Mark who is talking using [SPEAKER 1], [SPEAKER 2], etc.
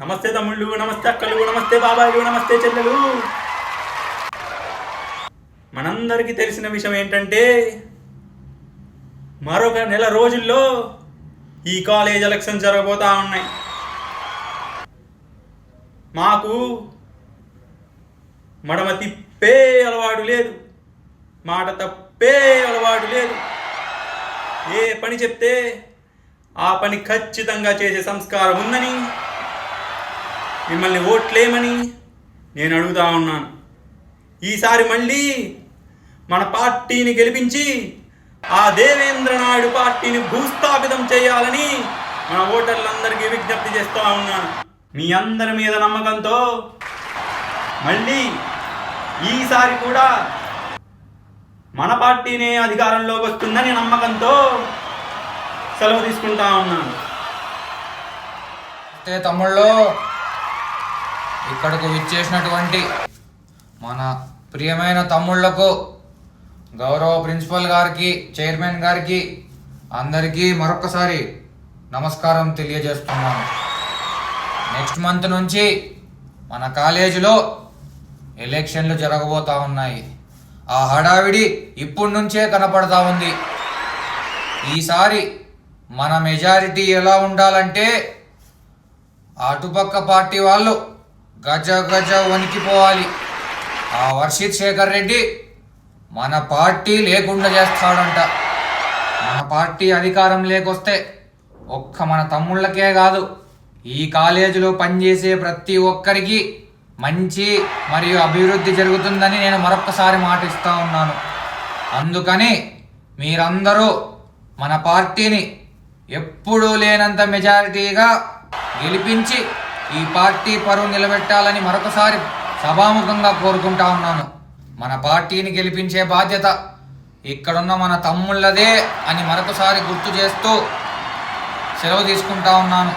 [SPEAKER 1] నమస్తే తమ్ముళ్ళు, నమస్తే అక్కలు, నమస్తే బాబాయిలు, నమస్తే చెల్లెలు. మనందరికీ తెలిసిన విషయం ఏంటంటే మరొక నెల రోజుల్లో ఈ కాలేజ్ ఎలక్షన్ జరగబోతా ఉన్నాయి. మాకు మడమ తిప్పే అలవాటు లేదు, మాట తప్పే అలవాటు లేదు. ఏ పని చెప్తే ఆ పని ఖచ్చితంగా చేసే సంస్కారం ఉందని మిమ్మల్ని ఓట్లేమని నేను అడుగుతా ఉన్నాను. ఈసారి మళ్ళీ మన పార్టీని గెలిపించి ఆ దేవేంద్ర నాయుడు పార్టీని భూస్థాపితం చేయాలని మన ఓటర్లందరికీ విజ్ఞప్తి చేస్తూ ఉన్నాను. మీ అందరి మీద నమ్మకంతో మళ్ళీ ఈసారి కూడా మన పార్టీనే అధికారంలోకి వస్తుందని నమ్మకంతో సెలవు తీసుకుంటా ఉన్నాను.
[SPEAKER 2] తమ్ముళ్ళు, ఇక్కడకు విచ్చేసినటువంటి మన ప్రియమైన తమ్ముళ్లకు, గౌరవ ప్రిన్సిపల్ గారికి, చైర్మన్ గారికి అందరికీ మరొకసారి నమస్కారం తెలియజేస్తున్నాను. నెక్స్ట్ మంత్ నుంచి మన కాలేజీలో ఎలక్షన్లు జరగబోతూ ఉన్నాయి. ఆ హడావిడి ఇప్పటి నుంచే కనపడతా ఉంది. ఈసారి మన మెజారిటీ ఎలా ఉండాలంటే అటుపక్క పార్టీ వాళ్ళు గజ గజ వణికిపోవాలి. ఆ వర్షిత్ శేఖర్ రెడ్డి మన పార్టీ లేకుండా చేస్తాడంట. మన పార్టీ అధికారం లేకొస్తే ఒక్క మన తమ్ముళ్ళకే కాదు, ఈ కాలేజీలో పనిచేసే ప్రతి ఒక్కరికి మంచి మరియు అభివృద్ధి జరుగుతుందని నేను మరొక్కసారి మాట ఇస్తూ ఉన్నాను. అందుకని మీరందరూ మన పార్టీని ఎప్పుడూ లేనంత మెజారిటీగా గెలిపించి ఈ పార్టీ పరువు నిలబెట్టాలని మరొకసారి సభాముఖంగా కోరుకుంటా ఉన్నాను. మన పార్టీని గెలిపించే బాధ్యత ఇక్కడున్న మన తమ్ముళ్ళదే అని మరొకసారి గుర్తు చేస్తూ సెలవు తీసుకుంటా ఉన్నాను.